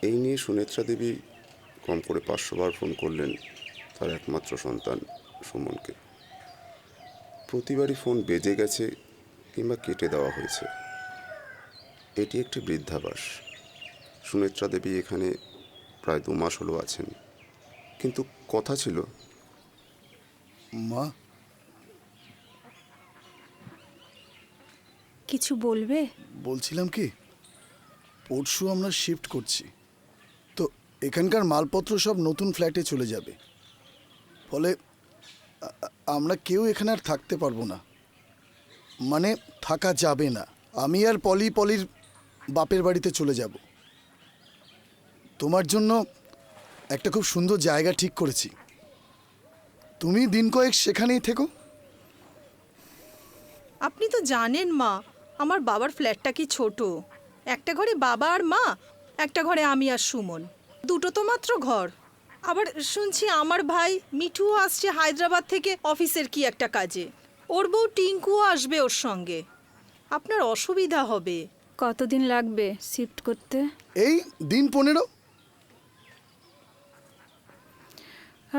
এই নিয়ে সুনেত্রা দেবী কম করে 500 বার ফোন করলেন তার একমাত্র সন্তান সুমনকে। প্রতিবারই ফোন বেজে গেছে কিংবা কেটে দেওয়া হয়েছে। এটি একটি বৃদ্ধাবাস। সুনেত্রা দেবী এখানে প্রায় 2 মাস হলো আছেন, কিন্তু কথা ছিল। মা, কিছু বলবে? বলছিলাম কি, পরশু আমরা শিফট করছি, তো এখানকার মালপত্র সব নতুন ফ্ল্যাটে চলে যাবে। ফলে আমরা কেউ এখানে আর থাকতে পারবো না, মানে থাকা যাবে না। আমি আর পলির বাপের বাড়িতে চলে যাব। তোমার জন্য একটা খুব সুন্দর জায়গা ঠিক করেছি, তুমি দিন কয়েক সেখানেই থেকো। আপনি তো জানেন মা, আমার বাবার ফ্ল্যাটটা কি ছোট। একটা ঘরে বাবা আর মা, একটা ঘরে আমি আর সুমন, দুটো তো মাত্র ঘর। আবার শুনছি আমার ভাই মিঠুও আসছে হায়দ্রাবাদ থেকে অফিসের কি একটা কাজে। ওর বউ টিঙ্কুও আসবে ওর সঙ্গে। আপনার অসুবিধা হবে। কতদিন লাগবে শিফট করতে? এই দিন 15।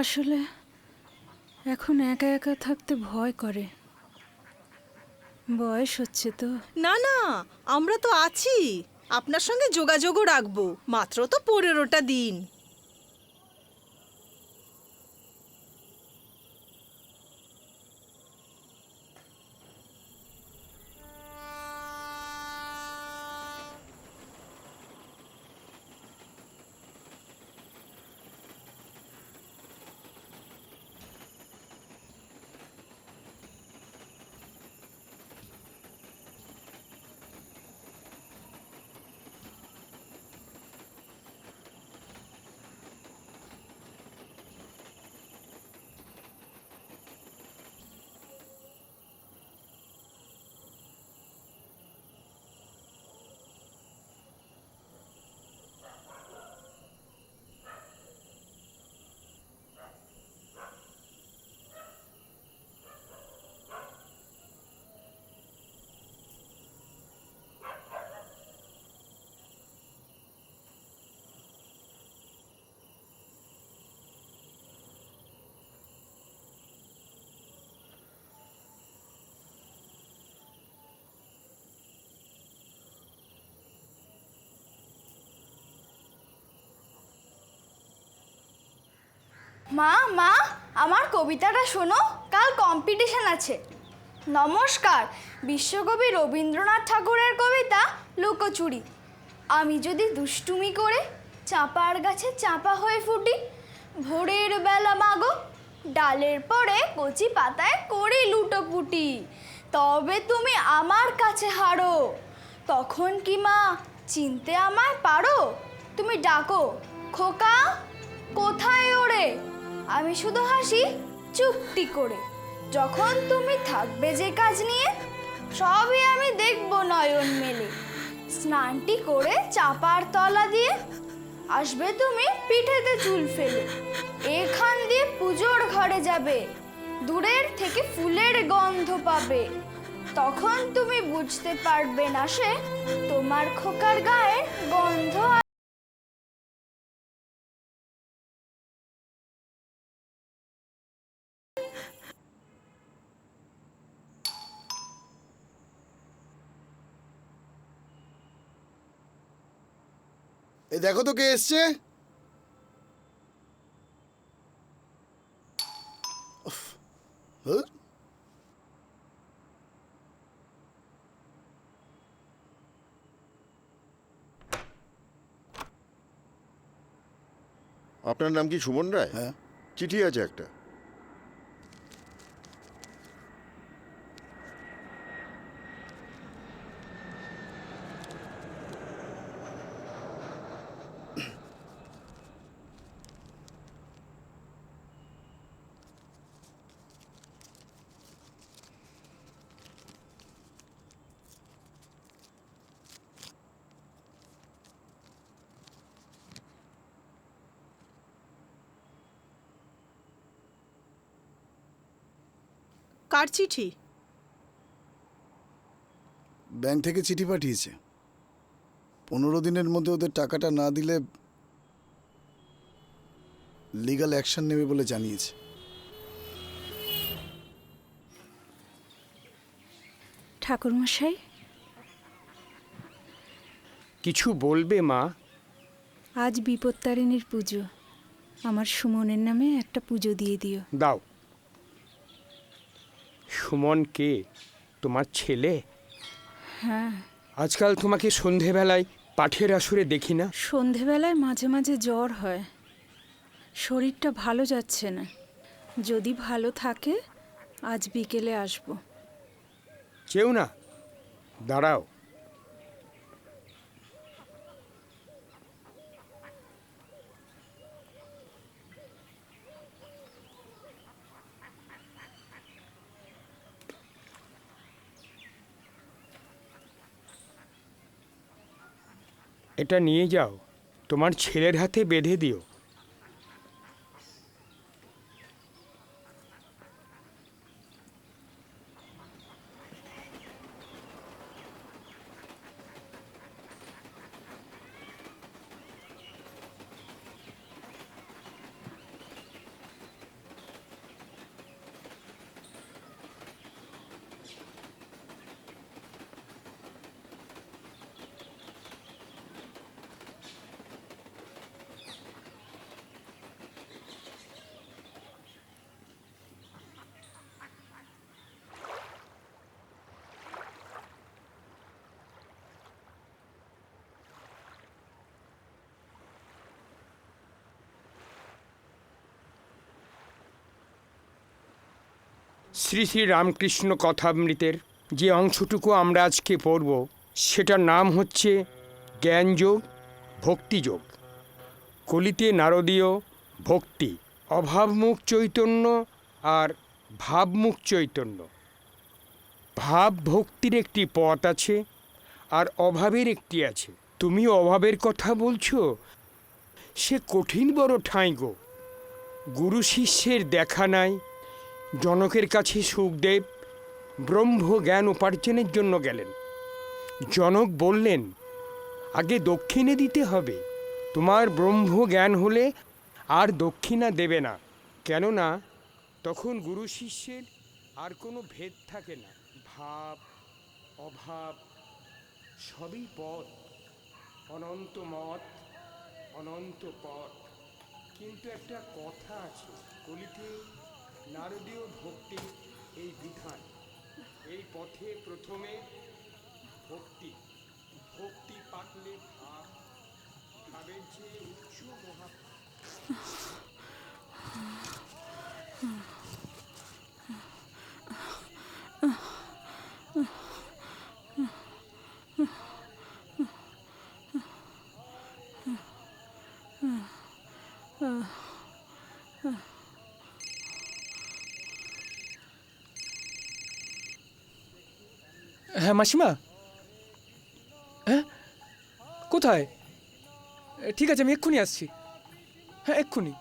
আসলে এখন একা একা থাকতে ভয় করে, বয়স হচ্ছে তো। না না, আমরা তো আছি, আপনার সঙ্গে যোগাযোগও রাখবো। মাত্র তো 15টা দিন। মা মা, আমার কবিতাটা শোনো, কাল কম্পিটিশন আছে। নমস্কার, বিশ্বকবি রবীন্দ্রনাথ ঠাকুরের কবিতা লুকোচুরি। আমি যদি দুষ্টুমি করে চাঁপার গাছে চাঁপা হয়ে ফুটি, ভোরের বেলা মাগো ডালের পরে কচি পাতায় করি লুটোপুটি, তবে তুমি আমার কাছে হারো। তখন কি মা চিনতে আমায় পারো? তুমি ডাকো, খোকা কোথায় ওরে? আমি শুধু হাসি চুপটি করে। যখন তুমি থাকবে যে কাজ নিয়ে, সবই আমি দেখব নয়ন মেলে। স্নানটি করে চাপার তলা দিয়ে আসবে তুমি পিঠেতে চুল ফেলে। এখান দিয়ে পুজোর ঘরে যাবে, দূরের থেকে ফুলের গন্ধ পাবে। তখন তুমি বুঝতে পারবে না সে তোমার খোকার গায়ের গন্ধ। এই দেখো তো কে এসছে। উফ, হ্যাঁ? আপনার নাম কি সুমন রায়? হ্যাঁ। চিঠি আছে একটা। কার চিঠি? ব্যাংক থেকে চিঠি পাঠিয়েছে। 15 দিনের মধ্যে ওদের টাকাটা না দিলে লিগ্যাল অ্যাকশন নেবে বলে জানিয়েছে। ঠাকুরমশাই, কিছু বলবে মা? আজ বিপত্তারিণীর পুজো, আমার সুমনের নামে একটা পুজো দিয়ে দিও। দাও। সুমন কে? তোমার ছেলে? হ্যাঁ, আজকাল তোমাকে সন্ধেবেলায় পাঠের আসরে দেখি না। সন্ধেবেলায় মাঝে মাঝে জ্বর হয়, শরীরটা ভালো যাচ্ছে না। যদি ভালো থাকে আজ বিকেলে আসবো। কেউ না, দাঁড়াও। এটা নিয়ে যাও, তোমার ছেলের হাতে বেঁধে দিও। শ্রী শ্রী রামকৃষ্ণ কথামৃতের যে অংশটুকু আমরা আজকে পড়ব সেটার নাম হচ্ছে জ্ঞানযোগ, ভক্তিযোগ। কলিতে নারদীয় ভক্তি, অভাবমুখ চৈতন্য আর ভাবমুখ চৈতন্য। ভাব ভক্তির একটি পথ আছে আর অভাবের একটি আছে। তুমি অভাবের কথা বলছো, সে কঠিন বড় ঠাঁই গো। গুরু শিষ্যের দেখা নাই। জনকের কাছে সুখদেব ব্রহ্ম জ্ঞান উপার্জনের জন্য গেলেন। জনক বললেন, আগে দক্ষিণে দিতে হবে। তোমার ব্রহ্ম জ্ঞান হলে আর দক্ষিণা দেবে না, কেননা তখন গুরু শিষ্যের আর কোনো ভেদ থাকে না। ভাব অভাব সবই পথ, অনন্ত মত, অনন্ত পথ। কিন্তু একটা কথা আছে, কলিতে নারদীয় ভক্তি এই বিধান। এই পথে প্রথমে ভক্তি, ভক্তি পাকলে ভাব, ভাবের যে উচ্চ মহা। হ্যাঁ মাসিমা, হ্যাঁ কোথায়? ঠিক আছে, আমি এক্ষুনি আসছি। হ্যাঁ এক্ষুনি।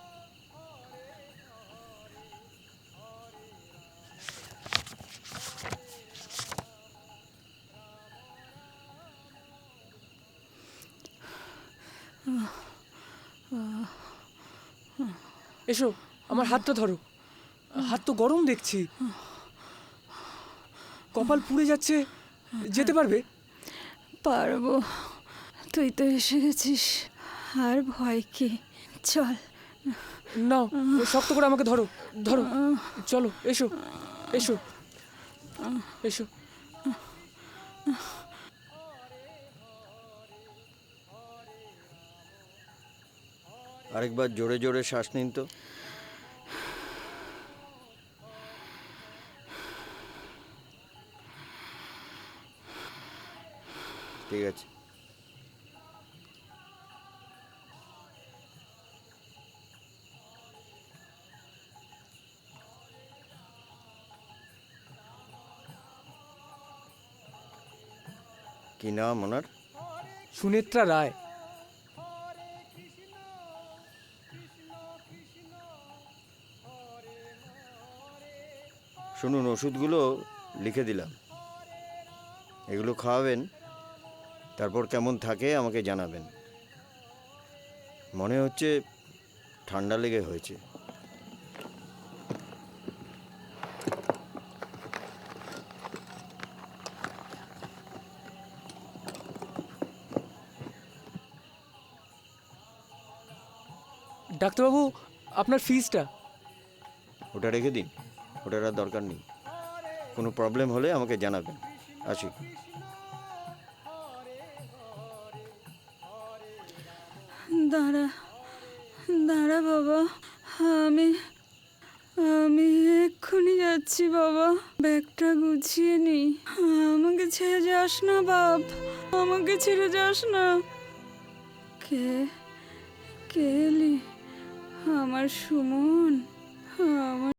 এসো, আমার হাতটা ধরো। হাত তো গরম দেখছি, কপাল পুড়ে যাচ্ছে। যেতে পারবে? পারবো, তুই তো এসে গেছিস, আর ভয় কি? চল। নাও, শক্ত করে আমাকে ধরো, ধরো। চলো, এসো এসো এসো। আরেকবার জোরে জোরে শ্বাস নিন তো। ঠিক আছে। কি নাম ওনার? সুনেত্রা রায়। শুনুন, ওষুধগুলো লিখে দিলাম, এগুলো খাওয়াবেন, তারপর কেমন থাকে আমাকে জানাবেন। মনে হচ্ছে ঠান্ডা লেগে হয়েছে। ডাক্তারবাবু, আপনার ফিজটা। ওটা রেখে দিন, ওটার আর দরকার নেই। কোনো প্রবলেম হলে আমাকে জানাবেন। আসি। দাঁড়া দাঁড়া বাবা, আমি আমি এক্ষুনি যাচ্ছি বাবা। ব্যাগটা গুছিয়ে নি। আমাকে ছেড়ে যাস না বাপ, আমাকে ছেড়ে যাস না। কে কে এলি? আমার সুমন, আমার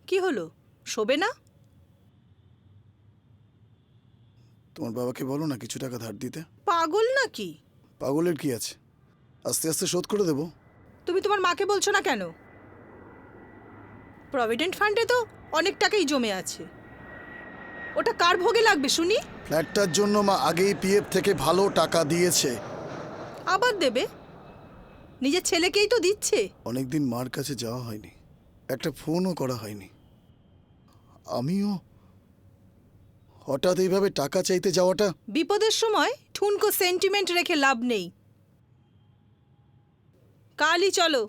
কি হলো, শোবে না? তোমার বাবাকে বলো না কিছু টাকা ধার দিতে। পাগল নাকি? পাগলের কি আছে, আস্তে আস্তে শোধ করে দেবো। তুমি তোমার মাকে বলছো না কেন? প্রভিডেন্ট ফান্ডে তো অনেক টাকাই জমে আছে। ওটা কার ভোগে লাগবে শুনি? ফ্ল্যাটটার জন্য মা আগেই পিএফ থেকে ভালো টাকা দিয়েছে। আবার দেবে? নিজের ছেলেকেই তো দিচ্ছে। অনেকদিন মার কাছে যাওয়া হয়নি, একটা ফোনও করা হয়নি। আমিও হঠাৎ এইভাবে টাকা চাইতে যাওয়াটা। বিপদের সময় ঠুনকো সেন্টিমেন্ট রেখে লাভ নেই। কালই চলো।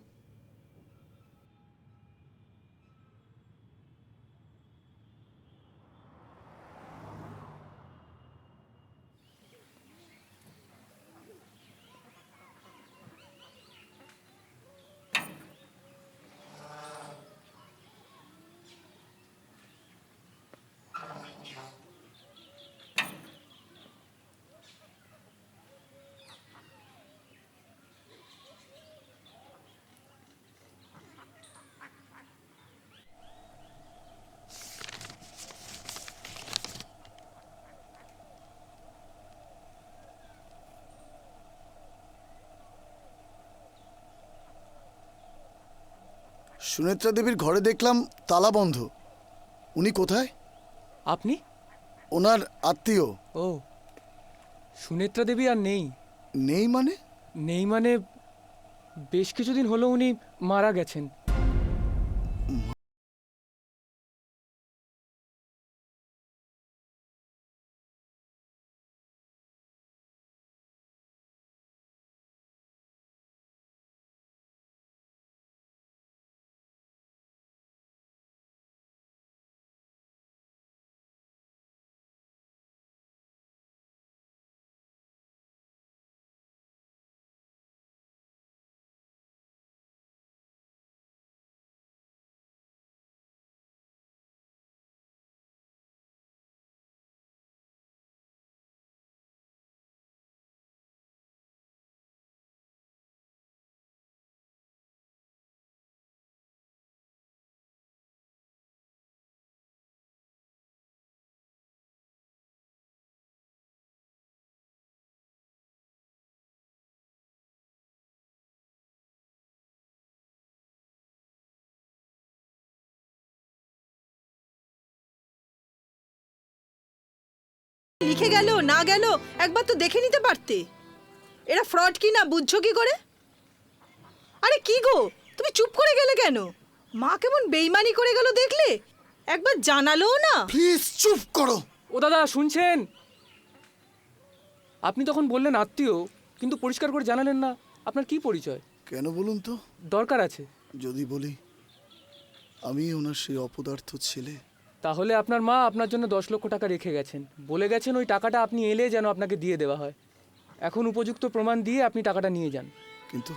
সুনেত্রা দেবীর ঘরে দেখলাম তালা বন্ধ। উনি কোথায়? আপনি? ওনার আত্মীয়। ও, সুনেত্রা দেবী আর নেই। নেই মানে? নেই মানে বেশ কিছুদিন হলো উনি মারা গেছেন। লিখে গেল না গেল একবার তো দেখে নিতে পারতে। এরা ফ্রড কি না বুঝছো কি করে? আরে কি গো, তুমি চুপ করে গেলে কেন? মা কেমন বেইমানি করে গেল দেখলে? একবার জানালোও না। প্লিজ চুপ করো। ও দাদা, শুনছেন? আপনি তখন বললেন আত্মীয়, কিন্তু পরিষ্কার করে জানালেন না আপনার কি পরিচয়। কেন বলুন তো? দরকার আছে। যদি বলি, আমি ওনার সেই অপদার্থ ছেলে। তাহলে আপনার মা আপনার জন্য 10 লক্ষ টাকা রেখে গেছেন, বলে গেছেন ওই টাকাটা আপনি এলে যেন আপনাকে দিয়ে দেওয়া হয়। এখন উপযুক্ত প্রমাণ দিয়ে আপনি টাকাটা নিয়ে যান। কিন্তু